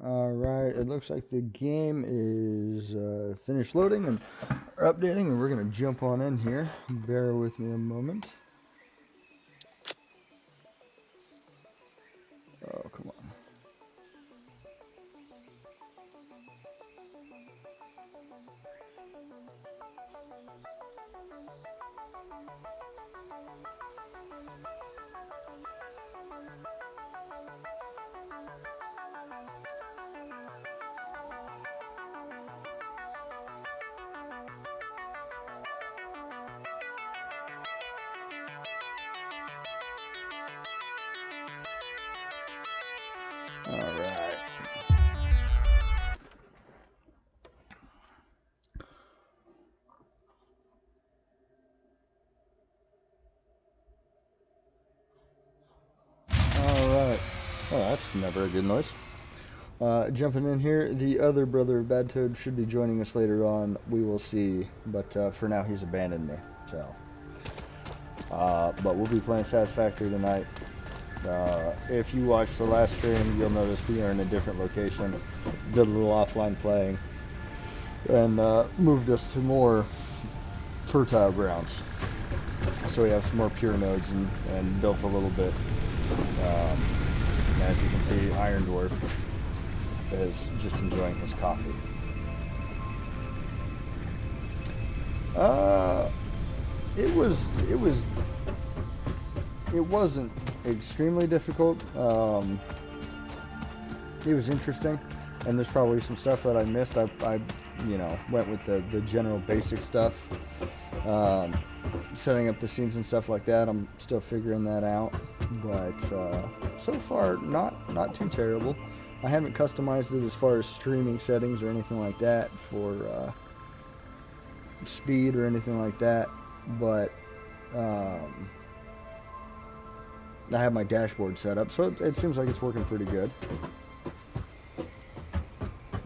Alright, it looks like the game is finished loading and or updating, and we're going to jump on in here. Bear with me a moment. Oh, come on. Alright. Alright. Oh, that's never a good noise. Jumping in here, the other brother of Bad Toad should be joining us later on. We will see, but for now he's abandoned me. So, but we'll be playing Satisfactory tonight. If you watch the last stream, you'll notice we are in a different location. Did a little offline playing, and moved us to more fertile grounds. So we have some more pure nodes and built a little bit. As you can see, Iron Dwarf is just enjoying his coffee. It wasn't extremely difficult. It was interesting, and there's probably some stuff that I missed. I went with the general basic stuff, setting up the scenes and stuff like that. I'm still figuring that out, but so far not too terrible. I haven't customized it as far as streaming settings or anything like that for speed or anything like that, but I have my dashboard set up, so it seems like it's working pretty good.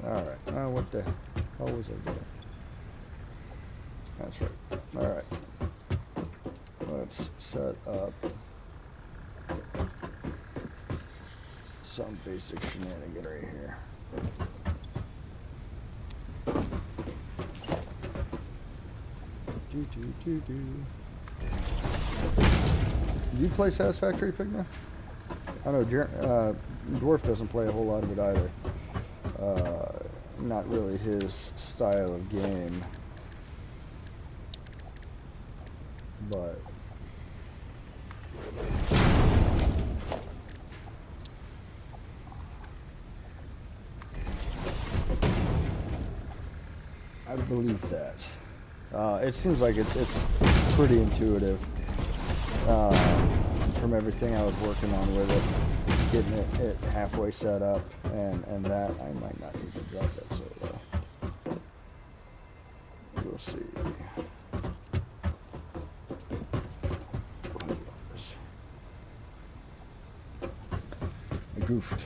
Alright, what the hell was I doing? That's right. Alright. Let's set up some basic shenanigan right here. Do you play Satisfactory, Pigna? I know Dwarf doesn't play a whole lot of it either. Not really his style of game, but I believe that. It seems like it's pretty intuitive. From everything I was working on with it, getting it halfway set up, and that I might not need to drop that so low. We'll see. I goofed.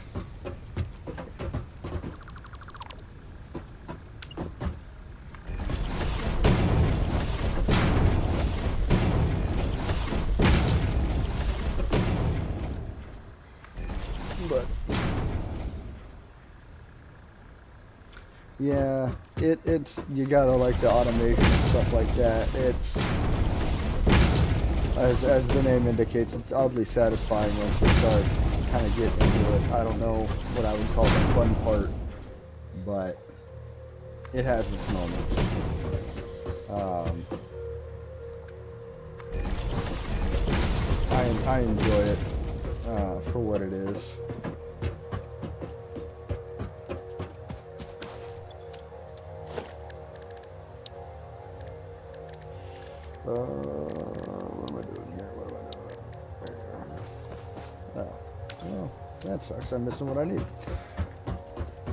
But yeah, it's you gotta like the automation and stuff like that. It's as the name indicates, it's oddly satisfying once you start kind of getting into it. I don't know what I would call the fun part, but it has its moments. I enjoy it for what it is. What am I doing here? Oh, well, that sucks. I'm missing what I need.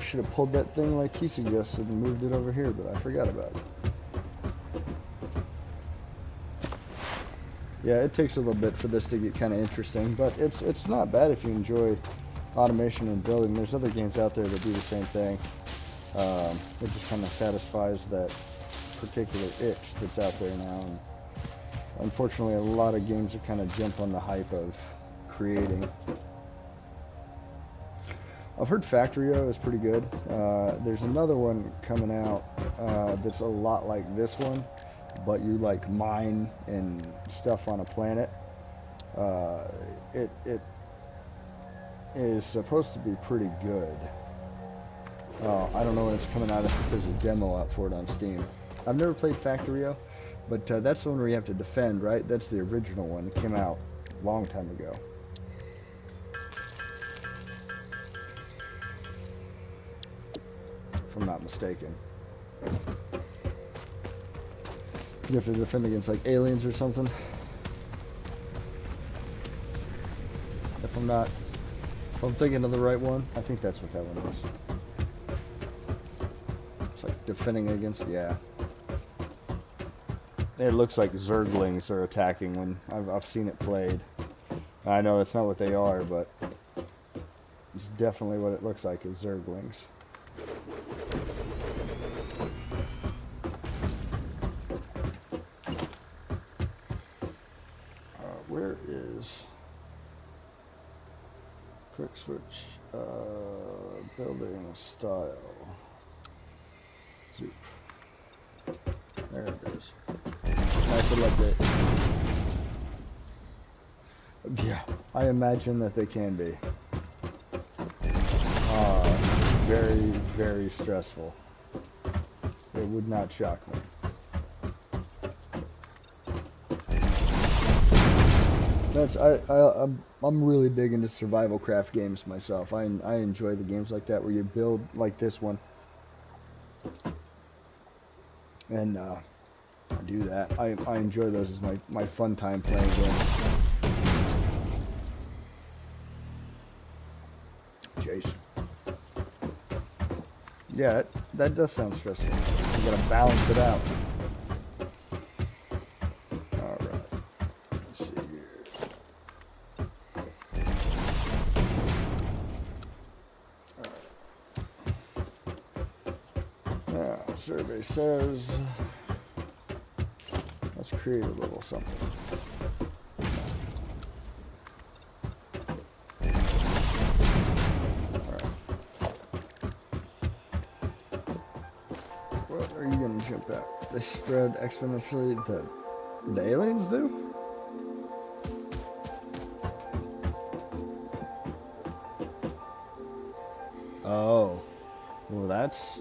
Should have pulled that thing like he suggested and moved it over here, but I forgot about it. Yeah, it takes a little bit for this to get kind of interesting, but it's not bad if you enjoy automation and building. There's other games out there that do the same thing. It just kind of satisfies that particular itch that's out there now. And unfortunately, a lot of games are kind of jump on the hype of creating. I've heard Factorio is pretty good. There's another one coming out that's a lot like this one, but you like mine and stuff on a planet. It is supposed to be pretty good. I don't know when it's coming out. I think there's a demo out for it on Steam. I've never played Factorio, but that's the one where you have to defend, right? That's the original one. It came out a long time ago. If I'm not mistaken. You have to defend against like aliens or something. If I'm thinking of the right one, I think that's what that one is. It's like defending against, yeah. It looks like Zerglings are attacking when I've seen it played. I know that's not what they are, but it's definitely what it looks like is Zerglings. Where is quick switch building style? Zoop. There it is. Nice little update. Yeah, I imagine that they can be. Very, very stressful. It would not shock me. I'm really big into survival craft games myself. I enjoy the games like that where you build like this one. And I do that. I enjoy those as my fun time playing games. Jason. Yeah, that does sound stressful. You gotta balance it out. Alright. Let's see here. Alright. Now, survey says let's create a little something. What are you gonna jump out? They spread exponentially. The aliens do? Oh. Well, that's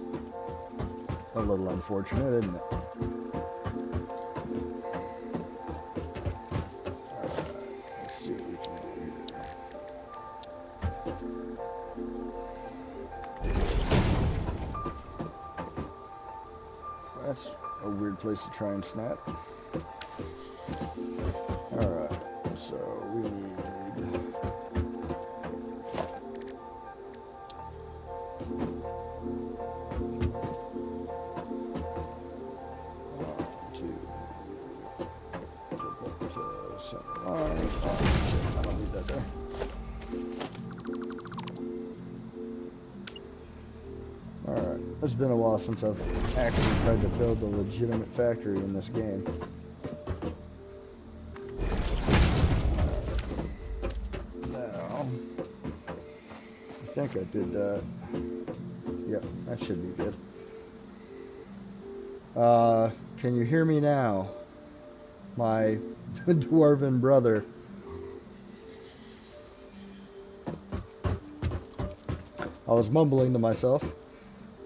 a little unfortunate, isn't it? Let's see what we can do here. That's a weird place to try and snap. Alright, so we need 1, 2, jump up to center line. Oh, shit, I don't need that there. Alright, it's been a while since I've actually tried to build a legitimate factory in this game. Now, I think I did that. Yep, that should be good. Can you hear me now? My dwarven brother. I was mumbling to myself.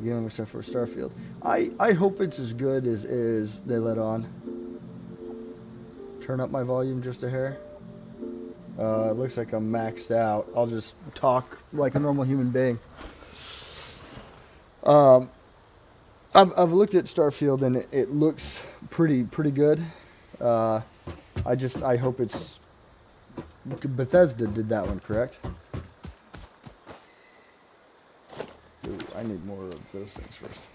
Getting except for Starfield. I hope it's as good as they let on. Turn up my volume just a hair. It looks like I'm maxed out. I'll just talk like a normal human being. I've looked at Starfield and it looks pretty good. I hope it's Bethesda did that one, correct? Ooh, I need more of those things first.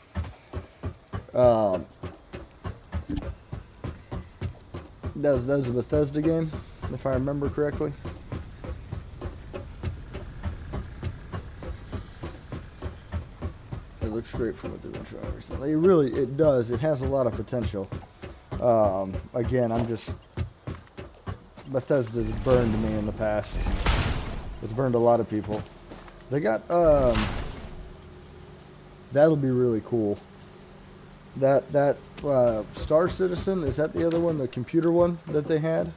That was a Bethesda game, if I remember correctly. It looks great from what they've been showing recently. It does. It has a lot of potential. Again, Bethesda's burned me in the past. It's burned a lot of people. They got that'll be really cool. That Star Citizen, is that the other one, the computer one that they had?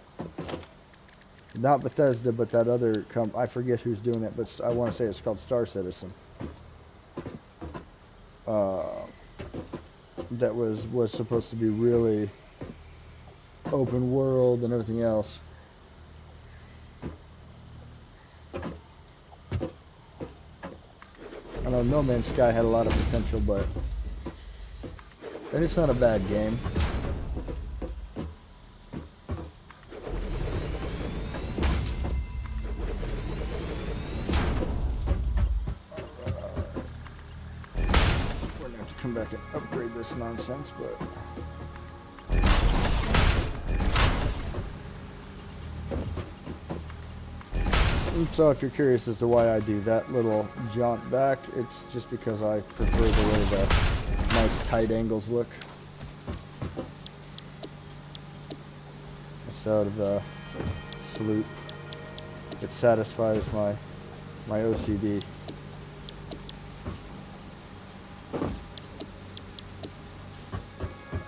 Not Bethesda, but that other I forget who's doing that, but I want to say it's called Star Citizen. That was supposed to be really open world and everything else. I know No Man's Sky had a lot of potential, but and it's not a bad game. We're gonna have to come back and upgrade this nonsense, but and so if you're curious as to why I do that little jaunt back, it's just because I prefer the way the nice tight angles look. Instead of the sloop. It satisfies my OCD.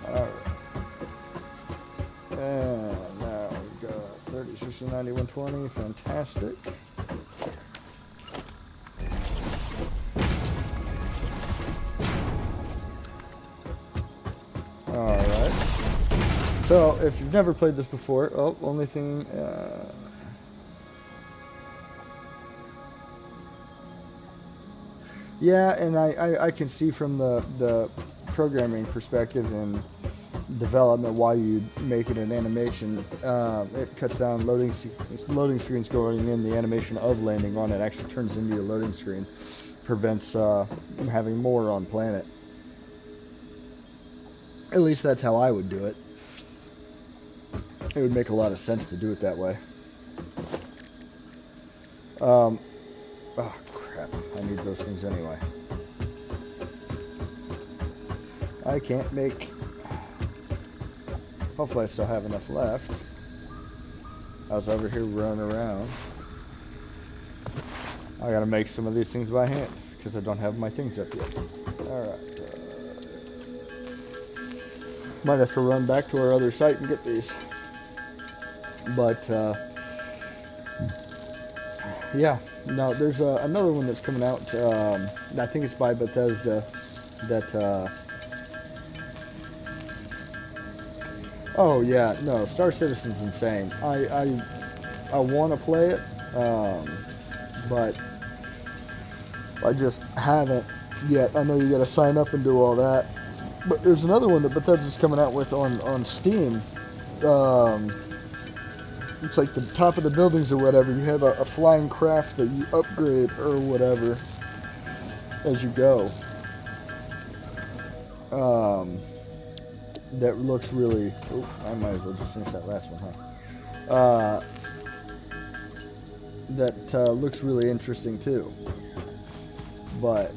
Alright. And now we've got 30, 60, 90, 120. Fantastic. Alright. So, if you've never played this before, only thing... yeah, and I can see from the programming perspective and development why you'd make it an animation. It cuts down loading screens going in. The animation of landing on it actually turns into your loading screen. Prevents having more on planet. At least that's how I would do it. It would make a lot of sense to do it that way. Oh crap, I need those things anyway. I can't make... Hopefully I still have enough left. I was over here running around. I gotta make some of these things by hand because I don't have my things up yet. Alright. Might have to run back to our other site and get these. But, yeah. No, there's another one that's coming out. I think it's by Bethesda. That, oh, yeah. No, Star Citizen's insane. I want to play it, but I just haven't yet. I know you got to sign up and do all that. But there's another one that Bethesda's coming out with on Steam. It's like the top of the buildings or whatever. You have a flying craft that you upgrade or whatever as you go. That looks really... Oh, I might as well just finish that last one, huh? That looks really interesting too. But...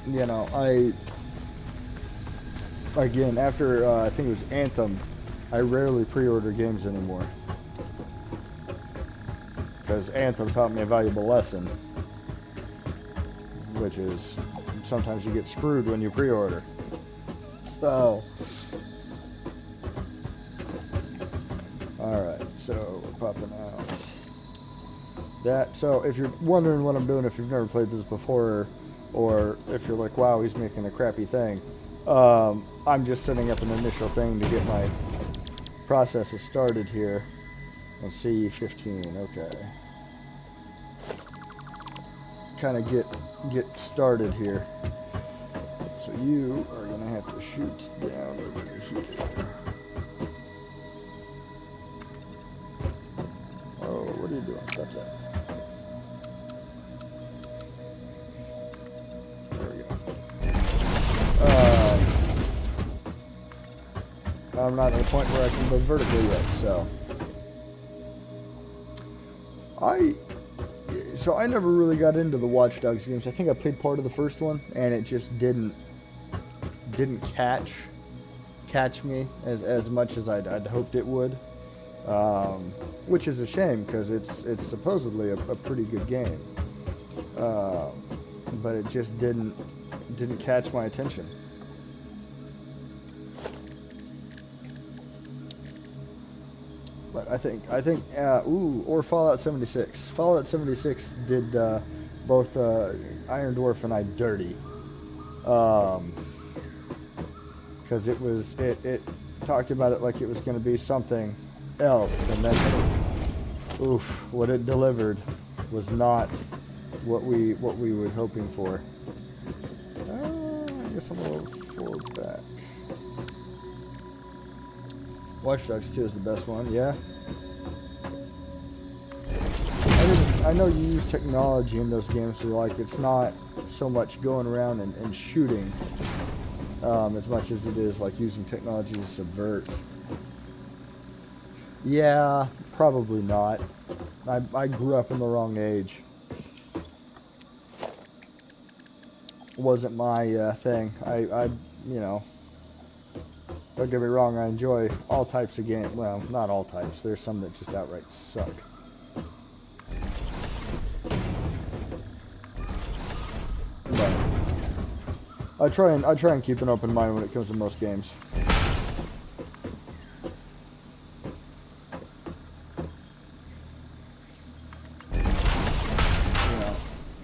you know, again, after I think it was Anthem, I rarely pre-order games anymore. Because Anthem taught me a valuable lesson. Which is, sometimes you get screwed when you pre-order. So... alright, so we're popping out. So if you're wondering what I'm doing, if you've never played this before, or if you're like, wow, he's making a crappy thing, I'm just setting up an initial thing to get my processes started here. Let's see, 15, okay. Kind of get started here. So you are gonna have to shoot down over here. Oh, what are you doing? Stop that. I'm not at a point where I can go vertically yet, so I never really got into the Watch Dogs games. I think I played part of the first one, and it just didn't catch me as much as I'd hoped it would. which is a shame because it's supposedly a pretty good game, uh, but it just didn't catch my attention. But or Fallout 76. Fallout 76 did both Iron Dwarf and I dirty, because it talked about it like it was going to be something else, and then oof, what it delivered was not what we were hoping for. I guess I'm a little forward back. Watch Dogs 2 is the best one, yeah. I know you use technology in those games, so like it's not so much going around and shooting as much as it is like using technology to subvert. Yeah, probably not. I grew up in the wrong age. Wasn't my thing. I you know, don't get me wrong, I enjoy all types of games. Well, not all types. There's some that just outright suck. But I try and keep an open mind when it comes to most games. You know,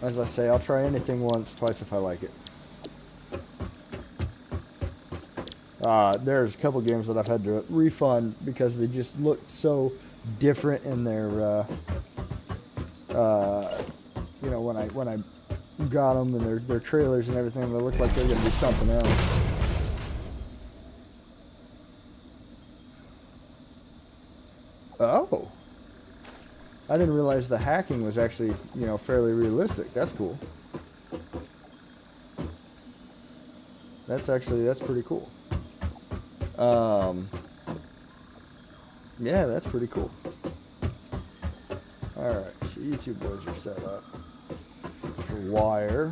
as I say, I'll try anything once, twice if I like it. There's a couple games that I've had to refund because they just looked so different in their, you know, when I got them and their trailers and everything, they looked like they're gonna be something else. Oh, I didn't realize the hacking was actually, you know, fairly realistic. That's cool. That's pretty cool. Yeah, that's pretty cool. Alright, so you two boards are set up for wire.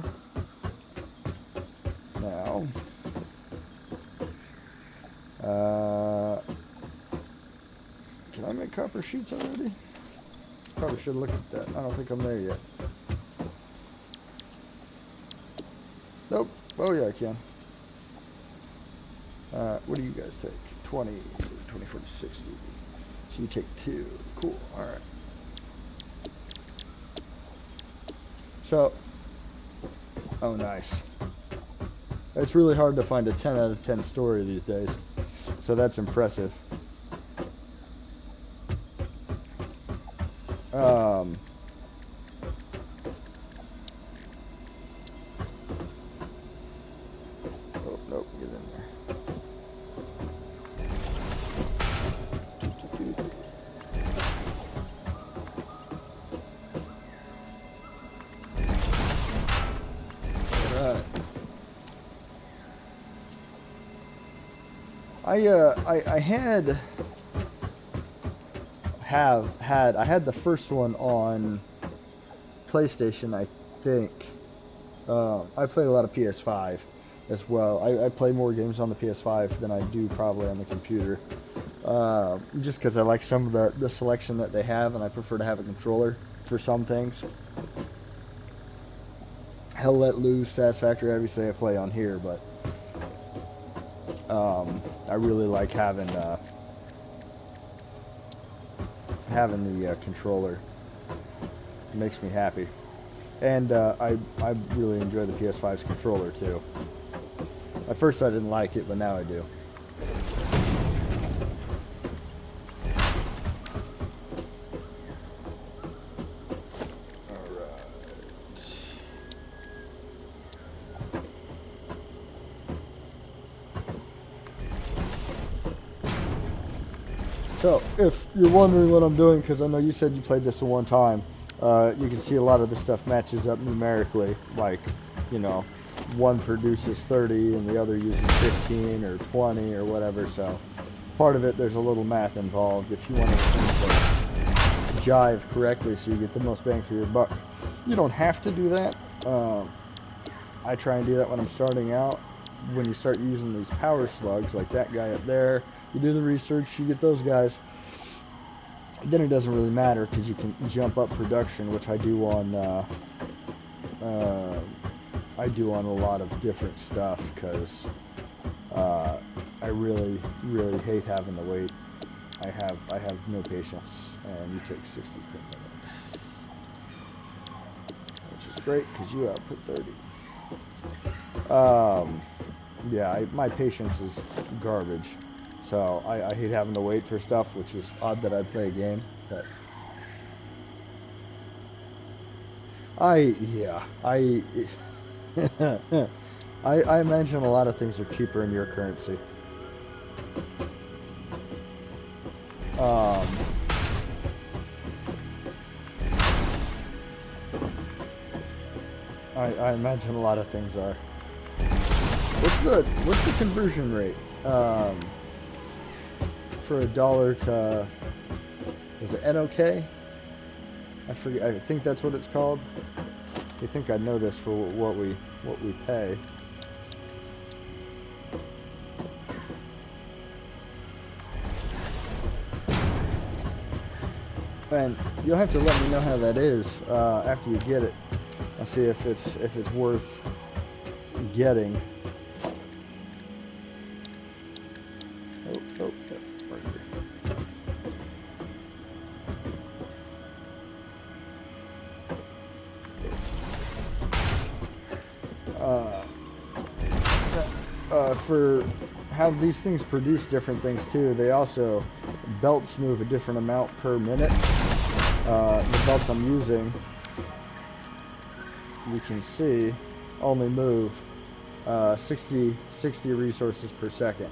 Now, can I make copper sheets already? Probably should look at that. I don't think I'm there yet. Nope. Oh yeah, I can. What do you guys take? 20, 20, 40, 60. So you take 2. Cool. Alright. So, oh nice. It's really hard to find a 10 out of 10 story these days. So that's impressive. Oh, nope, get in there. Alright. I had the first one on PlayStation, I think. I played a lot of PS5 as well. I play more games on the PS5 than I do probably on the computer. Just because I like some of the selection that they have, and I prefer to have a controller for some things. Hell Let Loose, Satisfactory, obviously I play on here, but I really like having the controller. It makes me happy. And I really enjoy the PS5's controller too. At first I didn't like it, but now I do. So, if you're wondering what I'm doing, because I know you said you played this at one time, you can see a lot of the stuff matches up numerically. Like, you know, one produces 30 and the other uses 15 or 20 or whatever. So, part of it, there's a little math involved. If you want to jive correctly so you get the most bang for your buck, you don't have to do that. I try and do that when I'm starting out. When you start using these power slugs, like that guy up there, you do the research, you get those guys. then it doesn't really matter because you can jump up production, which uh, I do on a lot of different stuff because I really, really hate having to wait. I have no patience, and you take 60 per minute, which is great because you output 30. Yeah, my patience is garbage, so I hate having to wait for stuff, which is odd that I play a game, but yeah, I imagine a lot of things are cheaper in your currency. Um, I imagine a lot of things are. What's the conversion rate? For a dollar to, was it NOK? I forget. I think that's what it's called. You think I'd know this for what we pay? And you'll have to let me know how that is after you get it. I'll see if it's worth getting. Oh, right here. For how these things produce different things too, they also, belts move a different amount per minute. The belts I'm using, you can see, only move 60 resources per second.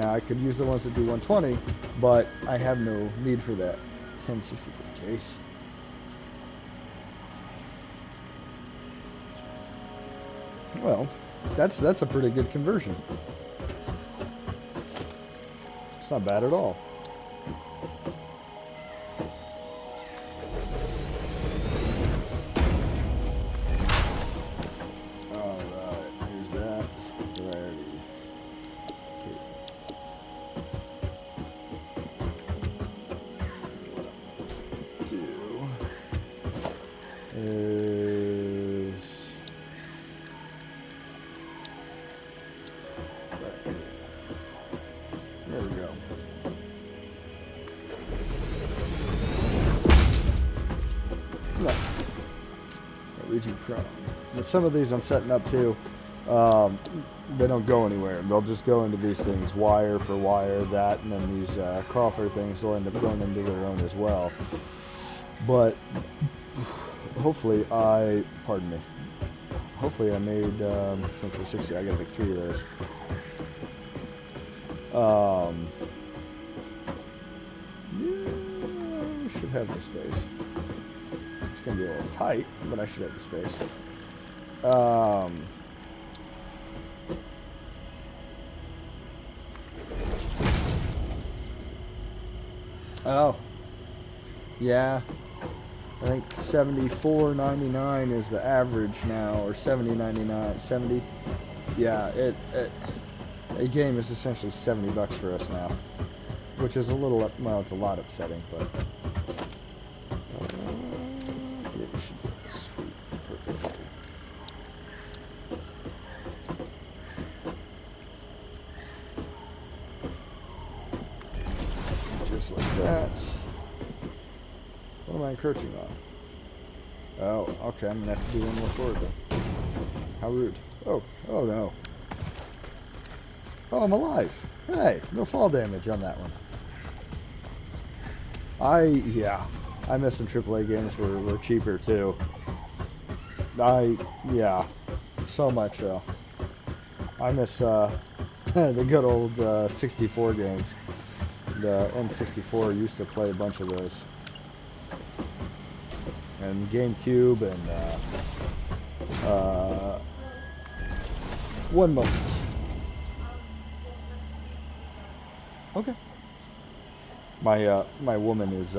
Now I could use the ones that do 120, but I have no need for that. 1064 Jace. Well, that's a pretty good conversion. It's not bad at all. Alright, here's that. Rarity. Okay. What I'm gonna do is right here. There we go. No. Region Chrome. But some of these I'm setting up too. They don't go anywhere. They'll just go into these things, wire for wire, that, and then these copper things will end up going into their own as well. But hopefully pardon me. Hopefully I made 2460. I gotta make 3 of those. Yeah, I should have the space. It's gonna be a little tight, but I should have the space. Oh, yeah. I think 74.99 is the average now, or 70.99. 70. Yeah, a game is essentially $70 for us now, which is a little, well, it's a lot upsetting, but yeah, you should get this. Sweet, perfect. Just like that. What am I encroaching on? Oh, okay, I'm gonna have to do one more forward then. How rude. Oh no. Oh, I'm alive. Hey, no fall damage on that one. Yeah, I miss some AAA games were cheaper too. Yeah, so much so. I miss the good old 64 games. The N64 used to play a bunch of those. And GameCube and one moment. Okay. My woman is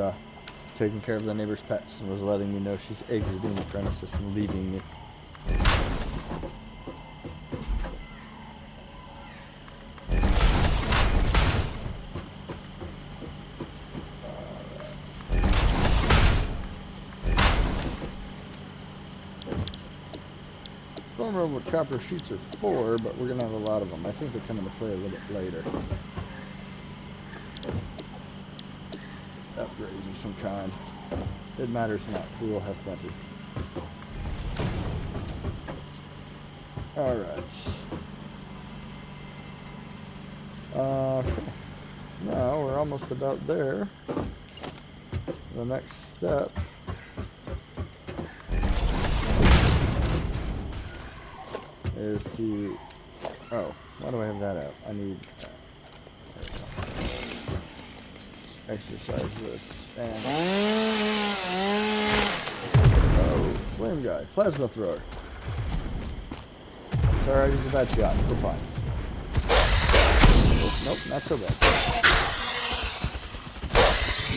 taking care of the neighbor's pets and was letting me know she's exiting the premises and leaving me. don't remember what copper sheets are for, but we're gonna have a lot of them. I think they come into play a little bit later. Upgrades of some kind. It matters not. We will have plenty. Alright. Now we're almost about there. The next step is to... Oh, why do I have that out? I need... exercise this. And... Oh, flame guy. Plasma thrower. Sorry, he's a bad shot. We're fine. Oh, nope, not so bad.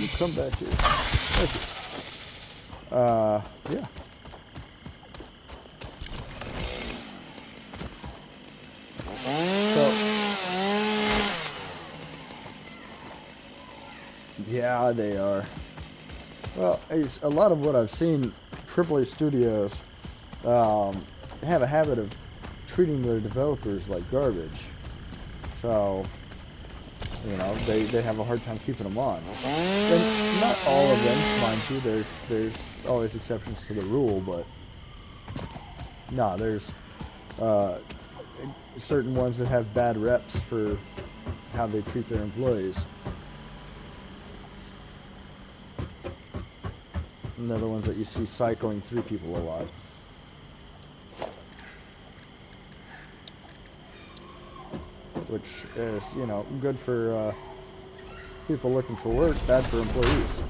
You come back here. Thank you. Yeah. So, yeah, they are. Well, a lot of what I've seen, AAA studios have a habit of treating their developers like garbage. So, you know, they have a hard time keeping them on. And not all of them, mind you. There's always exceptions to the rule, but no, there's certain ones that have bad reps for how they treat their employees. And they're the ones that you see cycling through people a lot. Which is, you know, good for people looking for work, bad for employees.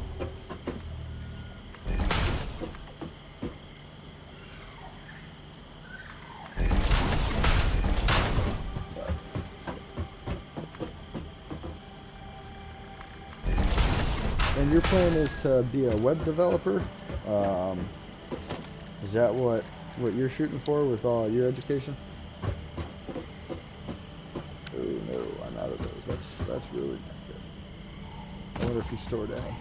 And your plan is to be a web developer? Is that what you're shooting for with all your education? I'm out of those. That's really not good. I wonder if he stored any.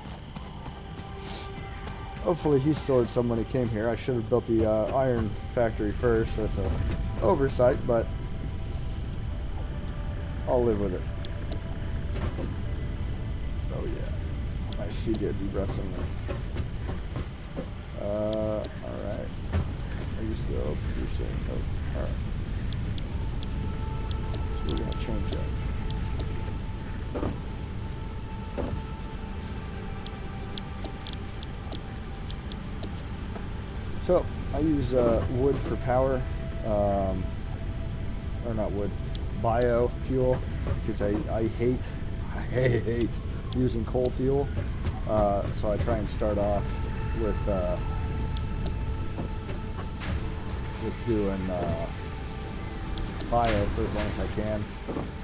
Hopefully he stored some when he came here. I should have built the iron factory first. That's an oversight, but I'll live with it. Oh yeah. Nice, you did. You brought some in. Alright. Are you still producing? Oh, alright. We're going to change that. So, I use wood for power, or not wood, biofuel, because I hate using coal fuel. So I try and start off with doing bio for as long as I can,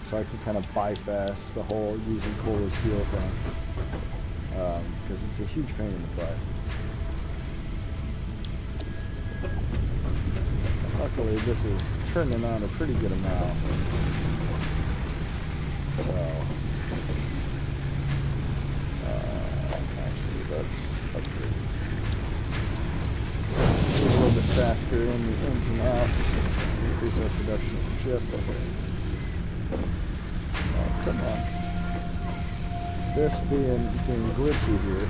so I can kind of bypass the whole using coal as fuel thing, because it's a huge pain in the butt. Luckily, this is turning on a pretty good amount, so actually let's upgrade. A little bit faster in the ins and outs. Increase our production just a bit. Oh, come on. This being glitchy here,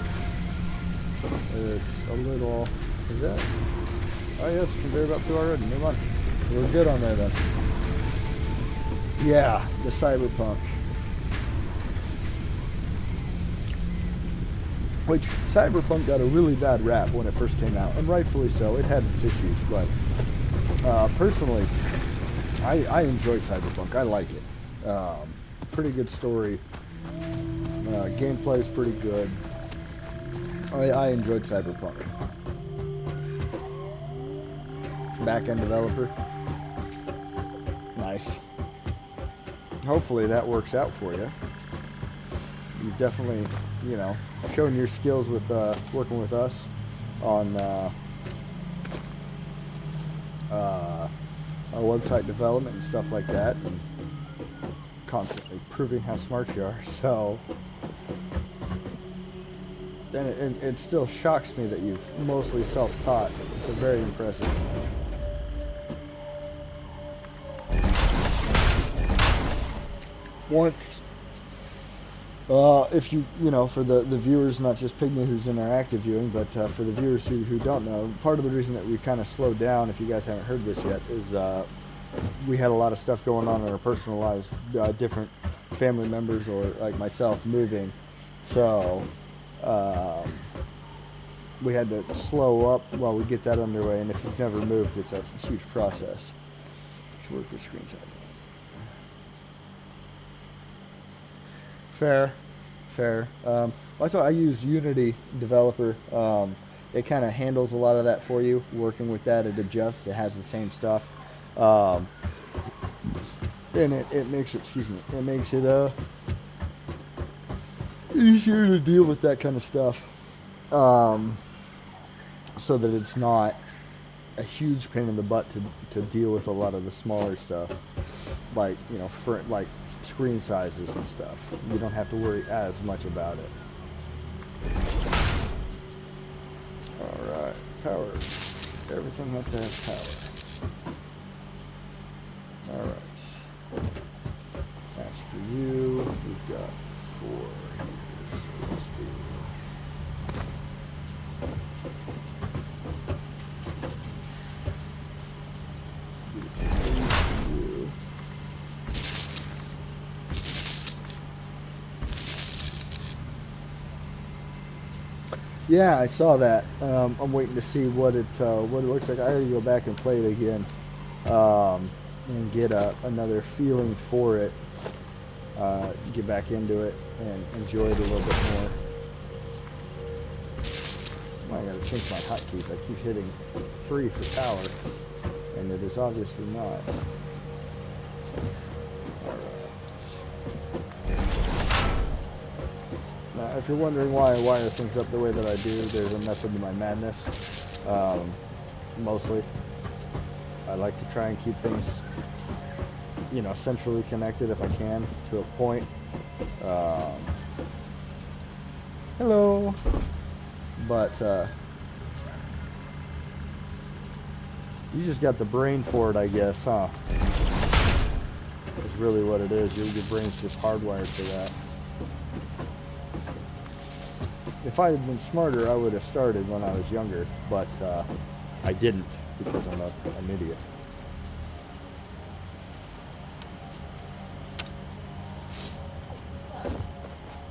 it's a little. Is that? Oh yes, conveyor belt 2 already. Never mind. We're good on there then. Yeah, the cyberpunk. Which, Cyberpunk got a really bad rap when it first came out, and rightfully so. It had its issues, but personally, I enjoy Cyberpunk. I like it. Pretty good story. Gameplay is pretty good. I enjoyed Cyberpunk. Back-end developer. Nice. Hopefully that works out for you. You've definitely, you know, shown your skills with working with us on our website development and stuff like that, and constantly proving how smart you are. So then it still shocks me that you've mostly self-taught. It's very impressive. once, if for the viewers, not just Pygmy who's in our active viewing, but for the viewers who don't know, part of the reason that we kind of slowed down, if you guys haven't heard this yet, is we had a lot of stuff going on in our personal lives, different family members or like myself moving, so we had to slow up while we get that underway. And if you've never moved, it's a huge process to work with screen sizes. Fair. Also, I use Unity Developer. It kind of handles a lot of that for you. Working with that, it adjusts. It has the same stuff, and it makes it. Excuse me. It makes it easier to deal with that kind of stuff, so that it's not a huge pain in the butt to deal with a lot of the smaller stuff, like for like screen sizes and stuff. You don't have to worry as much about it. Alright, power. Everything has to have power. Alright. That's for you. We've got 4 here, so let's do. Yeah, I saw that. I'm waiting to see what it looks like. I gotta go back and play it again, and get another feeling for it. Get back into it and enjoy it a little bit more. I gotta change my hotkeys. I keep hitting 3 for power, and it is obviously not. Now, if you're wondering why I wire things up the way that I do, there's a method to my madness. Mostly, I like to try and keep things, centrally connected if I can, to a point. Hello. But you just got the brain for it, I guess, huh? That's really what it is. Your brain's just hardwired for that. If I had been smarter, I would have started when I was younger, but I didn't because I'm an idiot.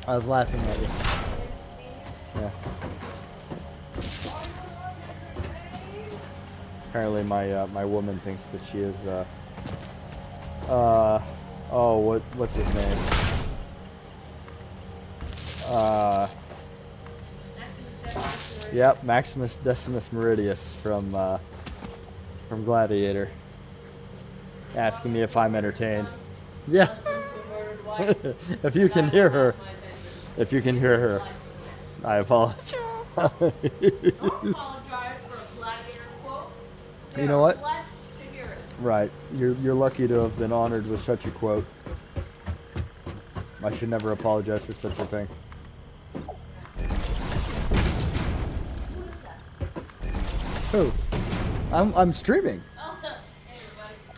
I was laughing at you. Yeah. Apparently, my woman thinks that she is. What's his name? Yep, Maximus Decimus Meridius from Gladiator, asking me if I'm entertained. Yeah. If you can hear her, I apologize. You know what? Right. You're lucky to have been honored with such a quote. I should never apologize for such a thing. Who? I'm streaming.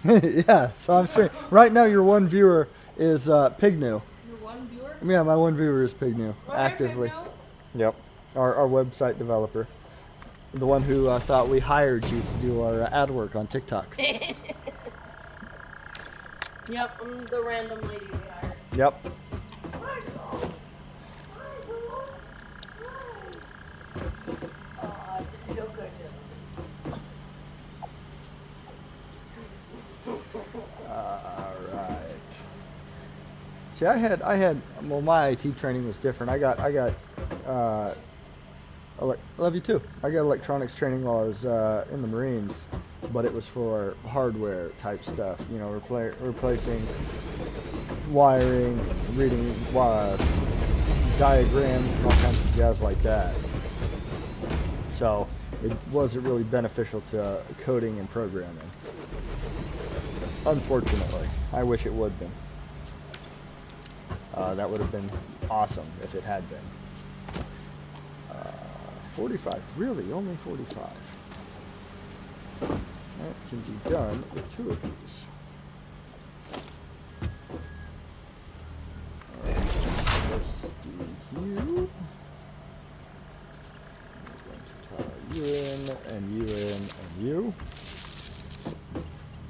Yeah, so I'm streaming. Right now your one viewer is Pygnu. Your one viewer? Yeah, my one viewer is Pygnu. Well, Actively. Pygnu? Yep. Our website developer. The one who thought we hired you to do our ad work on TikTok. Yep, I'm the random lady we hired. Yep. See, well, my IT training was different. I got, I love you too. I got electronics training while I was in the Marines, but it was for hardware type stuff. Replacing wiring, reading diagrams, and all kinds of jazz like that. So it wasn't really beneficial to coding and programming. Unfortunately, I wish it would have been. That would have been awesome if it had been. 45, really, only 45. That can be done with 2 of these. you in, and you in, and you.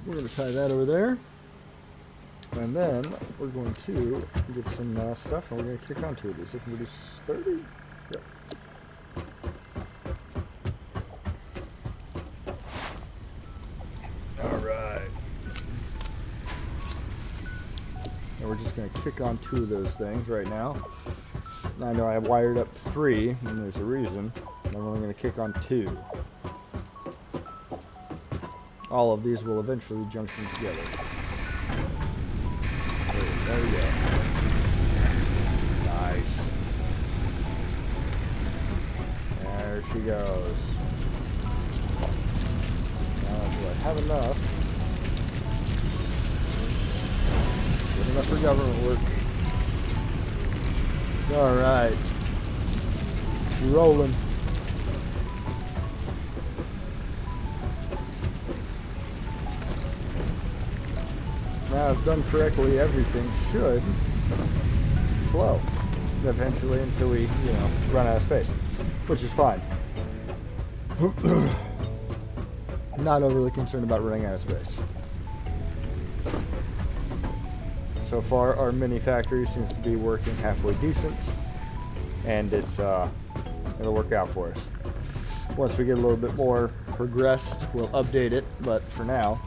We're going to tie that over there. And then we're going to get some stuff, and we're going to kick onto it. Is it going to produce 30? Yep. Alright. And we're just going to kick on 2 of those things right now. I know I wired up 3, and there's a reason. I'm only going to kick on 2. All of these will eventually junction together. There we go. Nice. There she goes. Now, do I have enough? Good enough for government work. Alright. Rolling. Now, if done correctly, everything should flow eventually until we, run out of space, which is fine. Not overly concerned about running out of space. So far, our mini factory seems to be working halfway decent, and it'll work out for us. Once we get a little bit more progressed, we'll update it, but for now,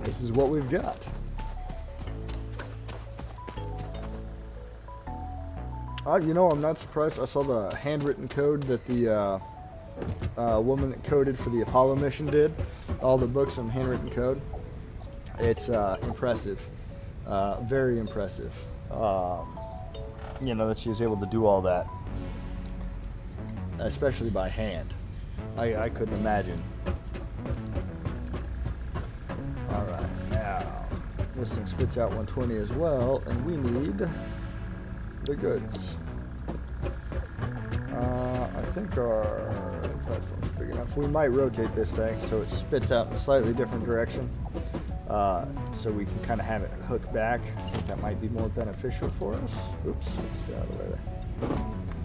this is what we've got. I'm not surprised. I saw the handwritten code that the woman that coded for the Apollo mission did. All the books on handwritten code. It's impressive. Very impressive. That she was able to do all that. Especially by hand. I couldn't imagine. Alright, now this thing spits out 120 as well, and we need the goods. I think our platform's big enough. We might rotate this thing so it spits out in a slightly different direction, so we can kind of have it hook back. I think that might be more beneficial for us. Oops, let's get out of the way there.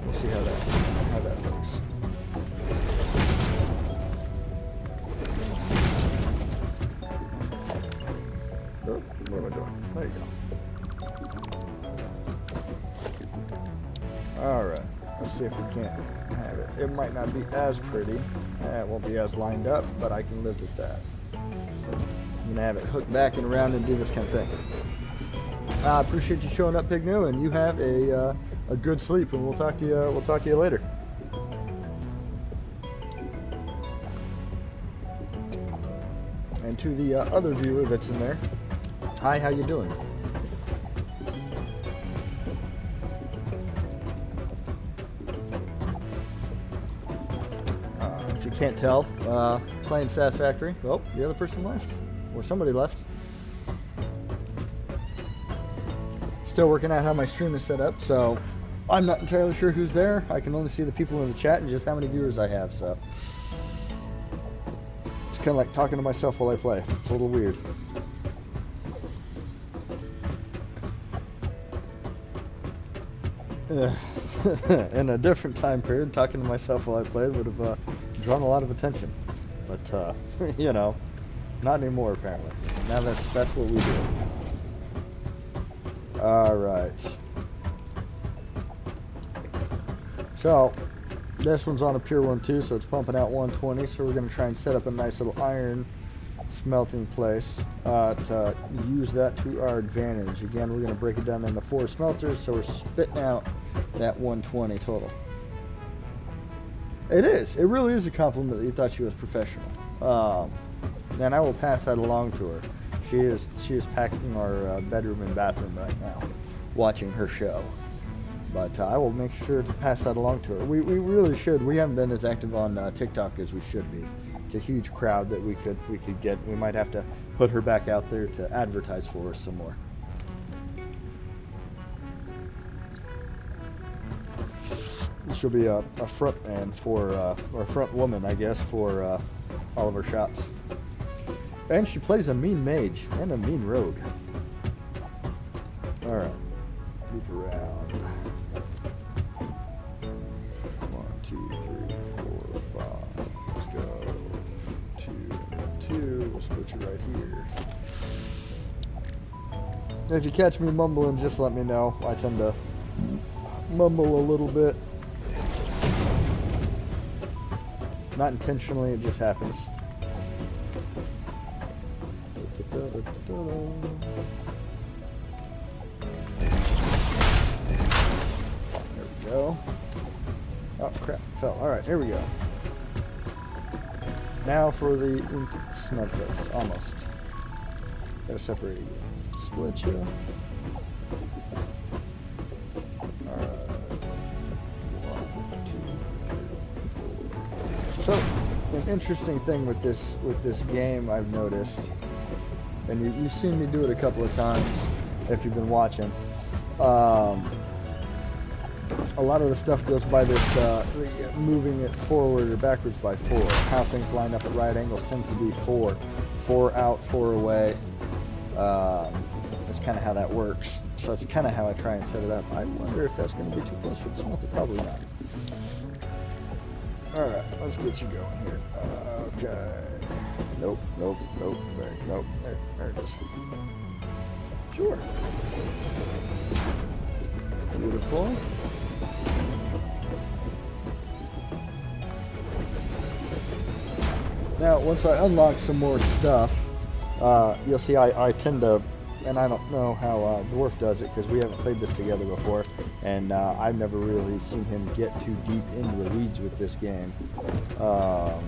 We'll see how that looks. Oh, what am I doing? There you go. Alright, let's see if we can't have it. It might not be as pretty. It won't be as lined up, but I can live with that. I'm going to have it hook back and around and do this kind of thing. I appreciate you showing up, Pigno, and you have a good sleep, and we'll talk to you later. And to the other viewer that's in there, hi, how you doing? If you can't tell, playing Satisfactory. Oh, the other person left, or somebody left. Still working out how my stream is set up, so I'm not entirely sure who's there. I can only see the people in the chat and just how many viewers I have, so it's kind of like talking to myself while I play. It's a little weird. In a different time period, talking to myself while I played would have drawn a lot of attention, but not anymore apparently. Now that's what we do. All right. So this one's on a pure one too, so it's pumping out 120. So we're going to try and set up a nice little iron smelting place to use that to our advantage. Again, we're going to break it down into 4 smelters, so we're spitting out that 120 total. It is. It really is a compliment that you thought she was professional. And I will pass that along to her. She is packing our bedroom and bathroom right now, watching her show. But I will make sure to pass that along to her. We really should. We haven't been as active on TikTok as we should be. It's a huge crowd that we could get. We might have to put her back out there to advertise for us some more. She'll be a front man or front woman, I guess, for all of our shops. And she plays a mean mage and a mean rogue. Alright. Move around. 1, 2, 3. Let's put you right here. If you catch me mumbling, just let me know. I tend to mumble a little bit. Not intentionally, it just happens. There we go. Oh crap, fell. Alright, here we go. Now for the smeltless, almost. Gotta separate again. Split you. Alright. 1, 2, 3, 4. So, an interesting thing with this game I've noticed, and you've seen me do it a couple of times if you've been watching. A lot of the stuff goes by this moving it forward or backwards by 4. How things line up at right angles tends to be 4. 4 out, 4 away. That's kind of how that works. So that's kind of how I try and set it up. I wonder if that's going to be too close for the smelter. Probably not. Alright, let's get you going here. Okay. Nope. There it is. Sure. Beautiful. Now, once I unlock some more stuff, you'll see I tend to, and I don't know how Dwarf does it because we haven't played this together before, and I've never really seen him get too deep into the weeds with this game. I'm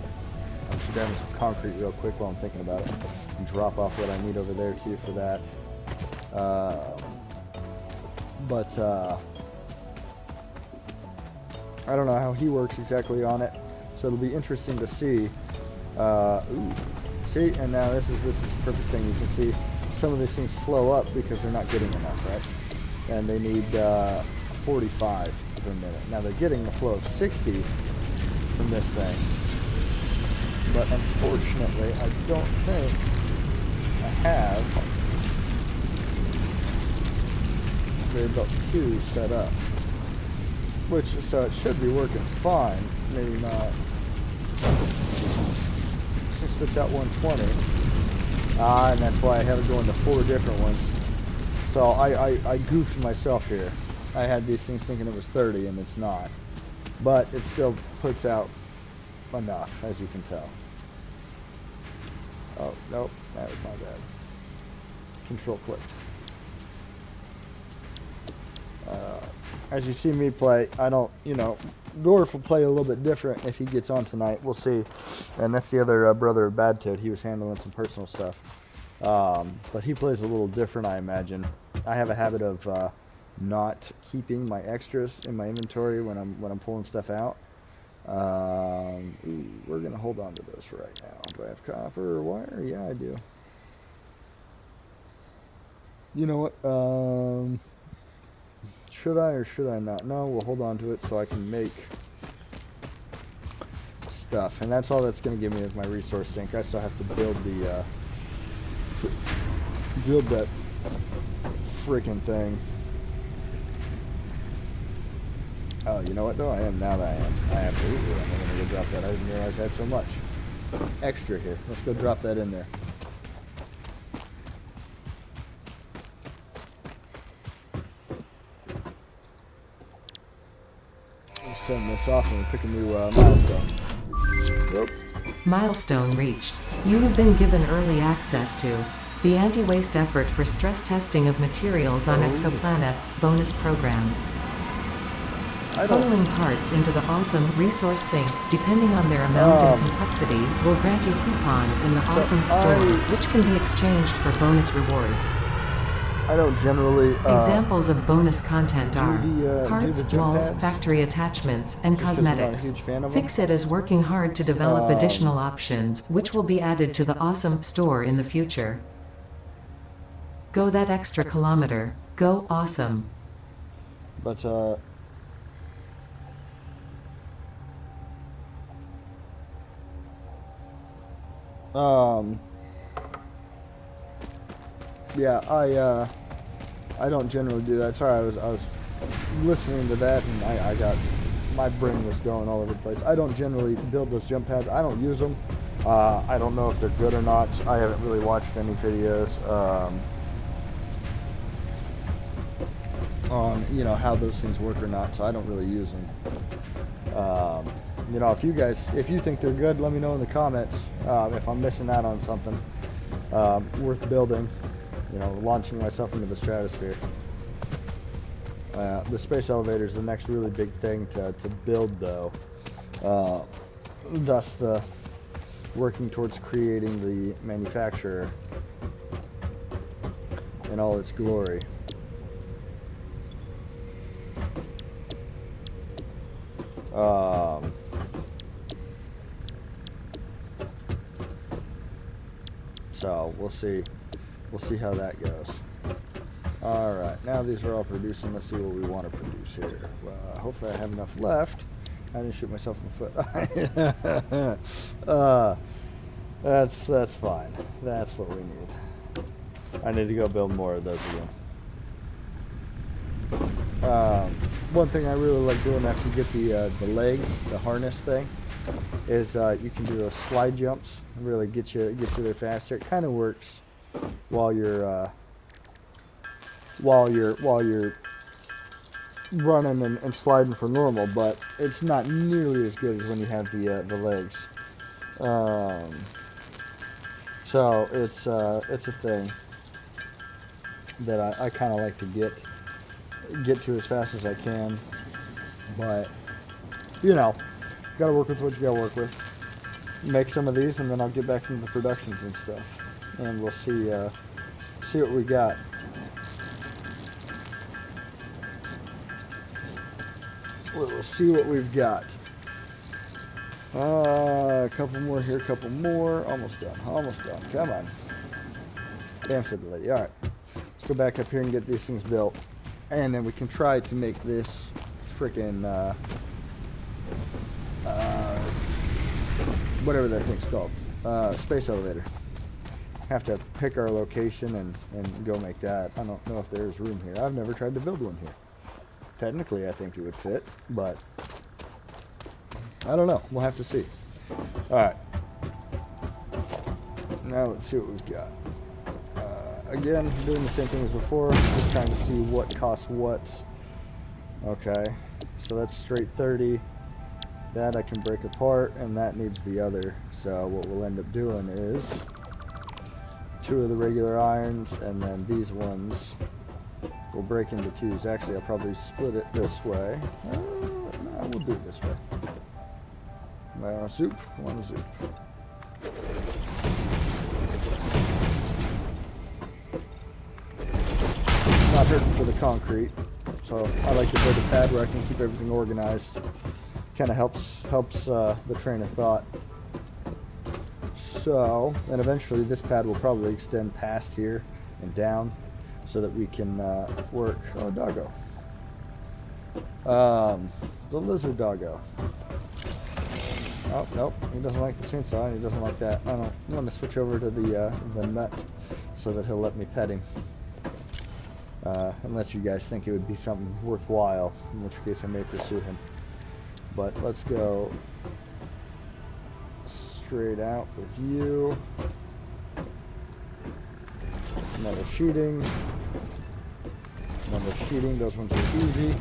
just grabbing some concrete real quick while I'm thinking about it, and drop off what I need over there too for that. I don't know how he works exactly on it, so it'll be interesting to see. See, and now this is a perfect thing. You can see some of these things slow up because they're not getting enough, right? And they need 45 per minute. Now they're getting a flow of 60 from this thing, but unfortunately, I don't think I have Variable 2 set up. So it should be working fine. Maybe not. It spits out 120. And that's why I have it going to 4 different ones. So I goofed myself here. I had these things thinking it was 30 and it's not. But it still puts out enough, as you can tell. Oh, nope, that was my bad. Control clicked. As you see me play, I don't, Dwarf will play a little bit different if he gets on tonight. We'll see. And that's the other brother of Bad Toad. He was handling some personal stuff. But he plays a little different, I imagine. I have a habit of not keeping my extras in my inventory when I'm pulling stuff out. We're gonna hold on to this for right now. Do I have copper or wire? Yeah, I do. You know what? Should I or should I not? No, we'll hold on to it so I can make stuff. And that's all that's going to give me is my resource sink. I still have to build that freaking thing. Oh, you know what though? I am now that I am. I absolutely am. I'm going to go drop that. I didn't realize I had so much extra here. Let's go drop that in there. Send this off and pick a new milestone. Yep. Milestone reached. You have been given early access to the Anti-Waste Effort for Stress Testing of Materials on Exoplanets bonus program. Funneling parts into the awesome resource sink, depending on their amount and complexity, will grant you coupons in the awesome store, which can be exchanged for bonus rewards. I don't generally... Examples of bonus content are parts, walls, pads. factory attachments, and Just 'cause I'm not a cosmetics. huge fan of them. Fixit is working hard to develop additional options, which will be added to the awesome store in the future. Go that extra kilometer. Go awesome. But, yeah, I don't generally do that. Sorry, I was listening to that and I got, my brain was going all over the place. I don't generally build those jump pads. I don't use them. I don't know if they're good or not. I haven't really watched any videos on how those things work or not, so I don't really use them. If you think they're good, let me know in the comments. If I'm missing out on something worth building, launching myself into the stratosphere. The space elevator is the next really big thing to build, though. Thus the working towards creating the manufacturer in all its glory. So we'll see how that goes. Alright, now these are all producing. Let's see what we want to produce here. Hopefully I have enough left. I didn't shoot myself in the foot. That's fine. That's what we need. I need to go build more of those again. One thing I really like doing after you get the legs, the harness thing, is you can do those slide jumps and really get you there faster. It kind of works while you're running and sliding for normal, but it's not nearly as good as when you have the legs. So it's a thing that I kind of like to get to as fast as I can, but gotta work with what you gotta work with. Make some of these, and then I'll get back into the productions and stuff, and we'll see what we got. We'll see what we've got. A couple more here, a couple more. Almost done. Come on. Damn silly lady. Alright. Let's go back up here and get these things built. And then we can try to make this frickin' whatever that thing's called. Space elevator. Have to pick our location and go make that. I don't know if there's room here. I've never tried to build one here. Technically, I think it would fit, but I don't know. We'll have to see. Alright. Now let's see what we've got. Again, doing the same thing as before. Just trying to see what costs what. Okay. So that's straight 30. That I can break apart, and that needs the other. So what we'll end up doing is 2 of the regular irons, and then these ones will break into 2s. Actually, I'll probably split it this way. No, we'll do it this way. One soup. Not hurting for the concrete, so I like to build a pad where I can keep everything organized. Kind of helps the train of thought. So, and eventually this pad will probably extend past here and down, so that we can work. Oh, doggo. The lizard doggo. Oh, nope. He doesn't like the chainsaw, and he doesn't like that. I'm going to switch over to the nut so that he'll let me pet him. Unless you guys think it would be something worthwhile, in which case I may pursue him. But let's go straight out with you. Another sheeting. Those ones are easy.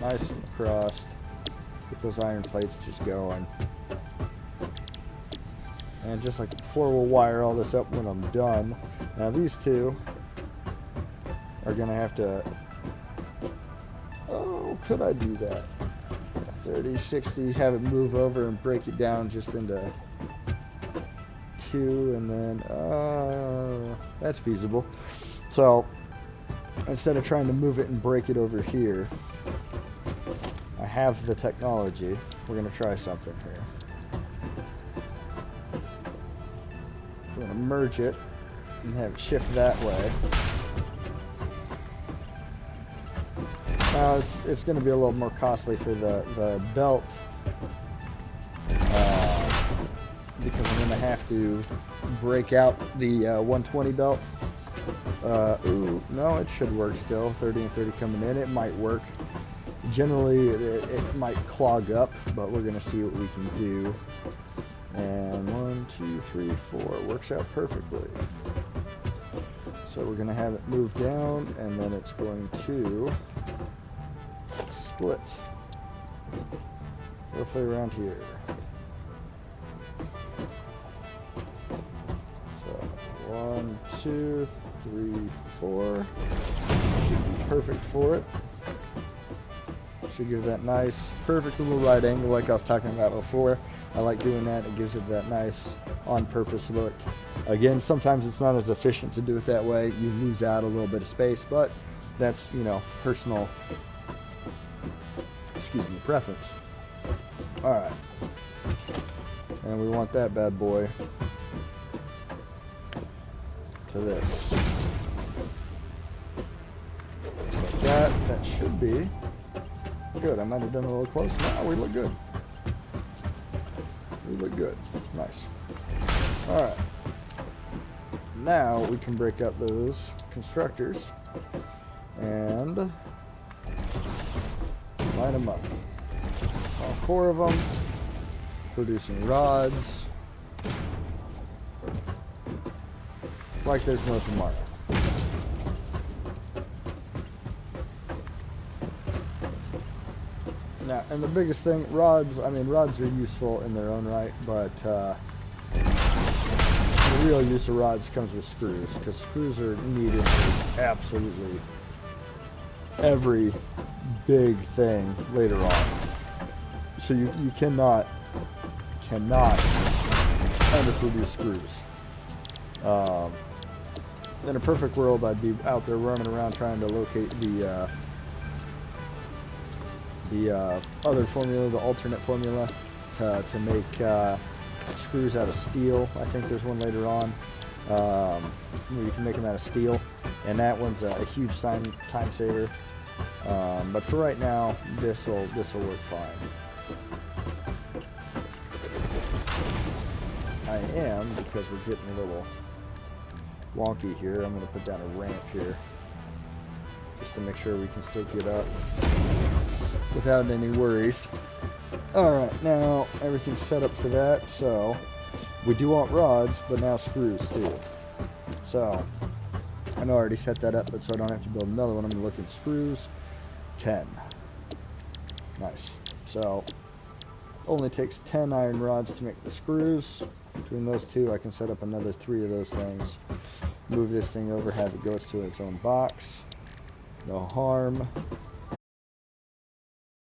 Nice and crossed. Get those iron plates just going. And just like before, we'll wire all this up when I'm done. Now these two are gonna have to... Oh, could I do that? 30, 60, have it move over and break it down just into 2, and then that's feasible. So instead of trying to move it and break it over here, I have the technology. We're gonna try something here. We're gonna merge it and have it shift that way. Now it's going to be a little more costly for the belt, because I'm going to have to break out the 120 belt. Ooh, no, it should work still. 30 and 30 coming in. It might work. Generally, it might clog up, but we're going to see what we can do. And 1, 2, 3, 4 works out perfectly. So we're going to have it move down, and then it's going to split roughly around here. So 1, 2, 3, 4 should be perfect for it. Should give that nice, perfect little right angle like I was talking about before. I like doing that. It gives it that nice on-purpose look. Again, sometimes it's not as efficient to do it that way. You lose out a little bit of space, but that's, you know, personal, preference. All right. And we want that bad boy to this. Like that. That should be good. I might have done a little close. No, we look good. We look good. Nice. All right. Now we can break out those constructors and line them up. All 4 of them producing rods like there's no tomorrow. Now, and the biggest thing, rods are useful in their own right, but the real use of rods comes with screws, because screws are needed for absolutely every big thing later on. So you cannot underproduce screws. In a perfect world, I'd be out there running around trying to locate the other formula, the alternate formula, to make screws out of steel. I think there's one later on where you can make them out of steel, and that one's a huge time saver. But for right now, this will work fine. I am, because we're getting a little wonky here, I'm going to put down a ramp here just to make sure we can still get up without any worries. Alright, now everything's set up for that, so we do want rods, but now screws too. So, I know I already set that up, but so I don't have to build another one, I'm going to look at screws. 10. Nice. So, only takes 10 iron rods to make the screws. Between those two, I can set up another 3 of those things. Move this thing over, have it go to its own box. No harm.